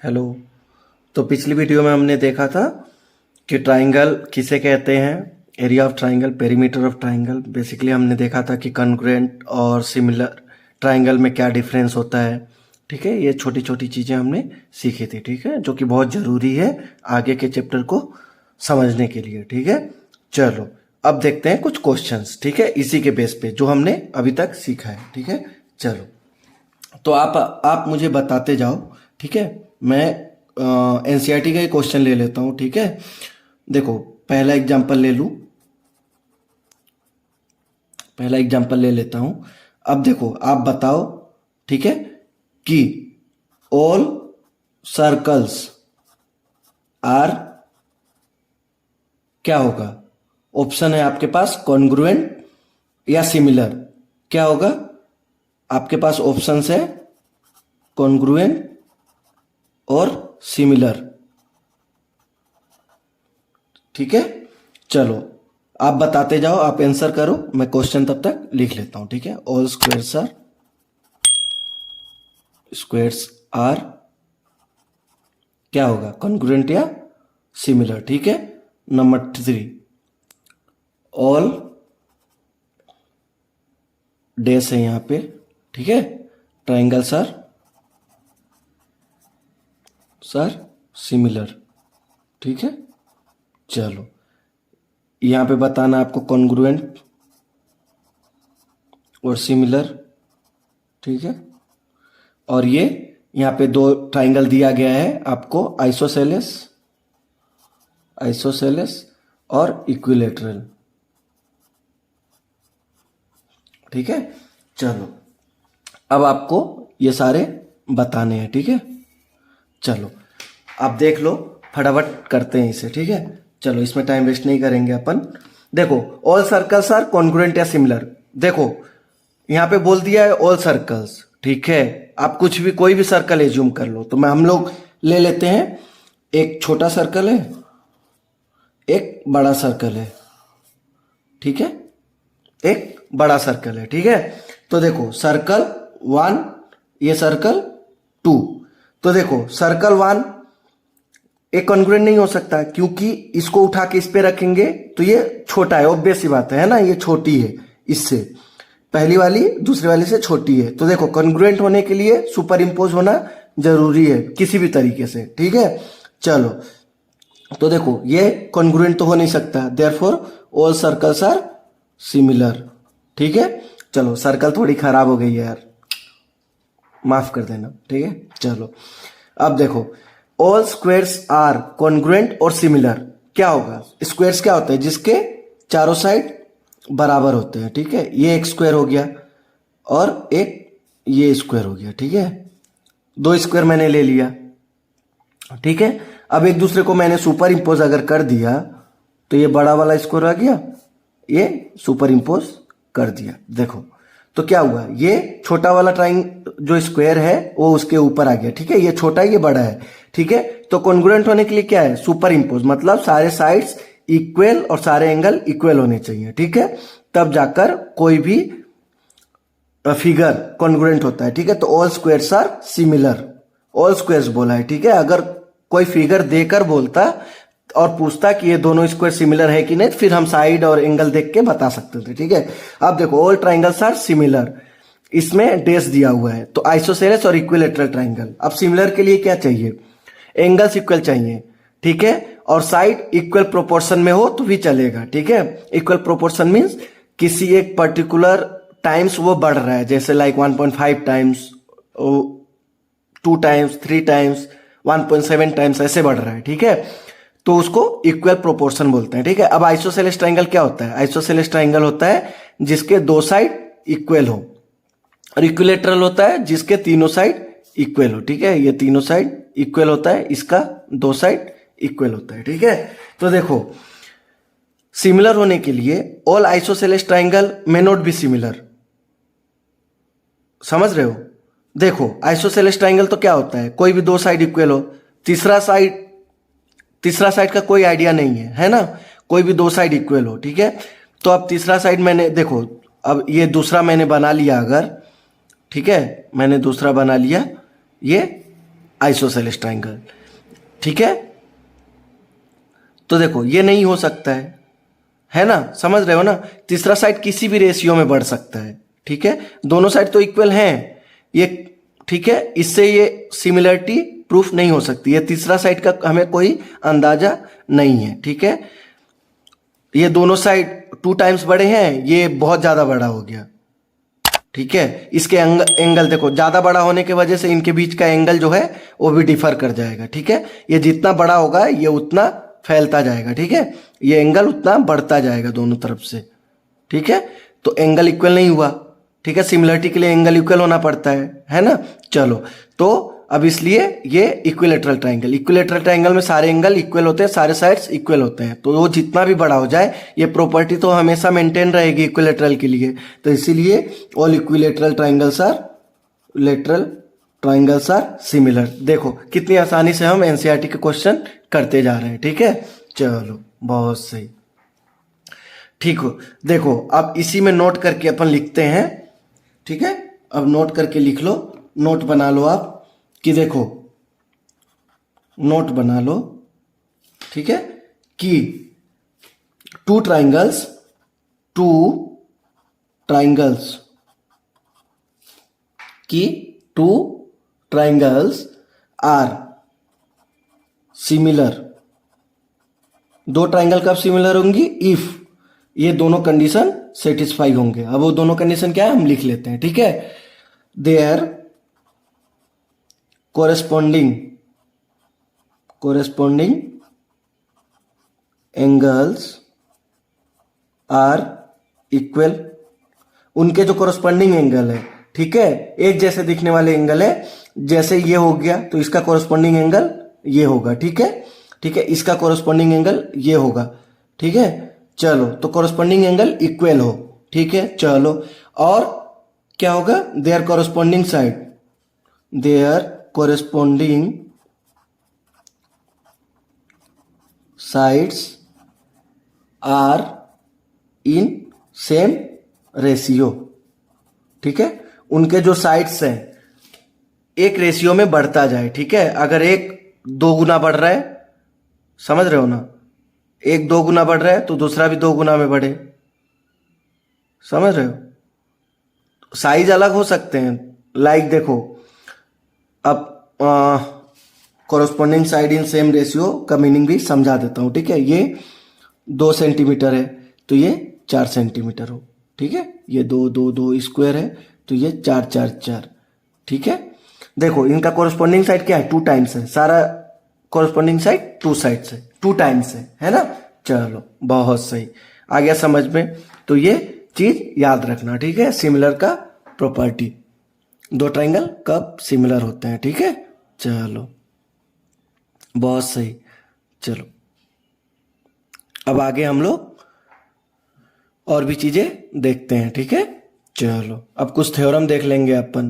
Hello. तो पिछली video में हमने देखा था कि ट्राइंगल किसे कहते हैं, area of triangle, perimeter of triangle. Basically हमने देखा था कि कॉन्ग्रुएंट और सिमिलर ट्राइंगल में क्या डिफरेंस होता है। ठीक है, ये छोटी छोटी चीज़ें हमने सीखी थी, ठीक है, जो कि बहुत ज़रूरी है आगे के चैप्टर को समझने के लिए। ठीक है, चलो अब देखते हैं कुछ क्वेश्चंस, ठीक है, इसी के बेस पे जो हमने अभी तक सीखा है। ठीक है, चलो तो आप मुझे बताते जाओ। ठीक है, मैं एनसीईआरटी का ही क्वेश्चन ले लेता हूँ। ठीक है, देखो पहला एग्जांपल ले लूँ, पहला एग्जांपल ले लेता हूँ। अब देखो आप बताओ, ठीक है, कि ऑल सर्कल्स आर, क्या होगा? ऑप्शन है आपके पास कॉन्ग्रुएंट या सिमिलर। क्या होगा? आपके पास ऑप्शंस है कॉन्ग्रुएंट और सिमिलर। ठीक है, चलो आप बताते जाओ, आप आंसर करो, मैं क्वेश्चन तब तक लिख लेता हूं। ठीक है, ऑल स्क्वेयर्स आर क्या होगा? कॉन्ग्रुएंट या सिमिलर। ठीक है, नंबर 3, ऑल डैश है यहां पे। ठीक है, ट्राइंगल्स आर सिमिलर। ठीक है, चलो यहां पे बताना आपको कॉन्ग्रुएंट और सिमिलर। ठीक है, और ये यहां पे दो ट्राइंगल दिया गया है आपको, आइसोसेलेस और इक्विलेटरल। ठीक है, चलो अब आपको ये सारे बताने हैं। ठीक है, चलो आप देख लो, फटाफट करते हैं इसे। ठीक है, चलो इसमें टाइम वेस्ट नहीं करेंगे अपन। देखो ऑल सर्कल्स आर कॉन्ग्रुएंट या सिमिलर। देखो यहां पे बोल दिया है ऑल सर्कल्स। ठीक है, आप कुछ भी कोई भी सर्कल एज्यूम कर लो। तो हम लोग ले लेते हैं, एक छोटा सर्कल है, एक बड़ा सर्कल है। ठीक है, एक बड़ा सर्कल है। ठीक है, तो देखो सर्कल 1, ये सर्कल 2। तो देखो सर्कल 1 एक कॉन्ग्रुएंट नहीं हो सकता, क्योंकि इसको उठा के इस पे रखेंगे तो ये छोटा है, ऑब्वियस सी बात है ना, ये छोटी है इससे, पहली वाली दूसरी वाली से छोटी है। तो देखो कॉन्ग्रुएंट होने के लिए सुपर इम्पोज होना जरूरी है किसी भी तरीके से। ठीक है, चलो तो देखो ये कॉन्ग्रुएंट तो हो नहीं सकता, therefore all circles are similar. ठीक है, चलो सर्कल थोड़ी खराब हो गई है यार, माफ कर देना। ठीक है, चलो अब देखो ऑल स्क्वेयर्स आर कॉन्ग्रुएंट और सिमिलर। क्या होगा? स्क्वेयर्स क्या होता है? जिसके चारों साइड बराबर होते हैं। ठीक है, ये एक स्क्वायर हो गया और एक ये स्क्वायर हो गया। ठीक है, दो स्क्वायर मैंने ले लिया। ठीक है, अब एक दूसरे को मैंने सुपर इम्पोज अगर कर दिया तो ये बड़ा वाला स्क्वायर आ गया, ये सुपर इम्पोज कर दिया। देखो तो क्या हुआ, ये छोटा वाला जो स्क्वायर है वो उसके ऊपर आ गया। ठीक है, ये छोटा है ये बड़ा है। ठीक है, तो कॉन्ग्रुएंट होने के लिए क्या है? सुपर इम्पोज, मतलब सारे साइड्स इक्वल और सारे एंगल इक्वल होने चाहिए। ठीक है, तब जाकर कोई भी फिगर कॉन्ग्रुएंट होता है। ठीक है, तो all squares are similar, all squares बोला है। ठीक है, अगर कोई फिगर देकर बोलता और पूछता कि ये दोनों स्क्वायर सिमिलर है कि नहीं, फिर हम साइड और एंगल देख के बता सकते थे। ठीक है, अब देखो ऑल ट्राइंगल्स आर सिमिलर, इसमें डैश दिया हुआ है, तो आइसोसेलेस और इक्विलेटरल ट्राइंगल। अब सिमिलर के लिए क्या चाहिए? एंगल्स इक्वल चाहिए। ठीक है, और साइड इक्वल प्रोपोर्शन में हो तो भी चलेगा। ठीक है, इक्वल प्रोपोर्शन मीन्स किसी एक पर्टिकुलर टाइम्स वो बढ़ रहा है, जैसे like 1.5 times, 2 times, 3 times, 1.7 times ऐसे बढ़ रहा है। ठीक है, तो उसको इक्वल प्रोपोर्शन बोलते हैं। ठीक है, अब आइसोसेलेस ट्राइंगल क्या होता है? आइसोसेलेस ट्राइंगल होता है जिसके दो साइड इक्वल हो, और इक्विलेटरल होता है जिसके तीनों साइड इक्वल हो। ठीक है, ये तीनों साइड इक्वल होता है, इसका दो साइड इक्वल होता है। ठीक है, तो देखो सिमिलर होने के लिए all isosceles triangle may not be similar. समझ रहे हो? देखो आइसोसेलेस ट्राइंगल तो क्या होता है? कोई भी दो साइड इक्वल हो, तीसरा साइड का कोई आइडिया नहीं है, है ना, कोई भी दो साइड इक्वल हो। ठीक है, तो अब तीसरा साइड मैंने, देखो अब ये दूसरा मैंने बना लिया अगर, ठीक है, मैंने दूसरा बना लिया, ये आइसोसेलेस ट्राइंगल। ठीक है, तो देखो ये नहीं हो सकता है ना, समझ रहे हो ना। तीसरा साइड किसी भी रेशियो में बढ़ सकता है। ठीक है, दोनों साइड तो इक्वल हैं ये। ठीक है, इससे ये सिमिलरिटी प्रूफ नहीं हो सकती। ये तीसरा साइड का हमें कोई अंदाजा नहीं है। ठीक है, ये दोनों साइड 2 टाइम्स बड़े हैं, ये बहुत ज्यादा बड़ा हो गया। ठीक है, इसके एंगल देखो, ज्यादा बड़ा होने की वजह से इनके बीच का एंगल जो है वो भी डिफर कर जाएगा। ठीक है, ये जितना बड़ा होगा ये उतना फैलता जाएगा। ठीक है, ये एंगल उतना बढ़ता जाएगा दोनों तरफ से। ठीक है, तो एंगल इक्वल नहीं हुआ। ठीक है, सिमिलरिटी के लिए एंगल इक्वल होना पड़ता है ना। चलो, तो अब इसलिए ये इक्विलेटरल ट्राइंगल, इक्विलेटरल ट्राइंगल में सारे एंगल इक्वल होते हैं, सारे साइड्स इक्वल होते हैं, तो वो जितना भी बड़ा हो जाए ये प्रॉपर्टी तो हमेशा मेंटेन रहेगी इक्विलेटरल के लिए। तो इसीलिए all equilateral triangles are similar. देखो कितनी आसानी से हम एनसीईआरटी के क्वेश्चन करते जा रहे हैं। ठीक है, चलो बहुत सही। ठीक हो, देखो अब इसी में नोट करके अपन लिखते हैं। ठीक है, अब नोट करके लिख लो, नोट बना लो आप कि देखो, नोट बना लो। ठीक है, कि टू ट्राइंगल्स कि टू ट्राइंगल्स आर सिमिलर। दो ट्राइंगल कब सिमिलर होंगी? इफ ये दोनों कंडीशन सेटिस्फाई होंगे। अब वो दोनों कंडीशन क्या है हम लिख लेते हैं। ठीक है, their corresponding angles are equal. उनके जो corresponding एंगल है, ठीक है, एक जैसे दिखने वाले एंगल है, जैसे ये हो गया तो इसका corresponding एंगल ये होगा। ठीक है, ठीक है, इसका corresponding एंगल ये होगा। ठीक है, चलो, तो corresponding एंगल इक्वल हो। ठीक है, चलो, और क्या होगा? Their corresponding sides are in same ratio. ठीक है, उनके जो साइड्स हैं एक रेशियो में बढ़ता जाए। ठीक है, अगर एक 2 गुना बढ़ रहा है, समझ रहे हो ना, एक 2 गुना बढ़ रहा है तो दूसरा भी 2 गुना में बढ़े। समझ रहे हो? साइज अलग हो सकते हैं। लाइक देखो, अब कॉरस्पॉन्डिंग साइड इन सेम रेशियो का मीनिंग भी समझा देता हूं। ठीक है, ये 2 सेंटीमीटर है तो ये 4 सेंटीमीटर हो। ठीक है, ये 2 2 2 स्क्वायर है तो ये 4 4 4। ठीक है, देखो इनका कॉरस्पॉन्डिंग साइड क्या है? 2 टाइम्स है। सारा कॉरस्पॉन्डिंग साइड 2 साइड्स है, 2 टाइम्स है ना। चलो बहुत सही, आ गया समझ में। तो ये चीज याद रखना। ठीक है, सिमिलर का प्रॉपर्टी, 2 ट्राइंगल कब सिमिलर होते हैं। ठीक है, चलो बहुत सही। चलो अब आगे हम लोग और भी चीजें देखते हैं। ठीक है, चलो अब कुछ थ्योरम देख लेंगे अपन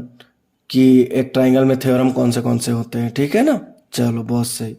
कि एक ट्राइंगल में थ्योरम कौन से होते हैं। ठीक है ना, चलो बहुत सही।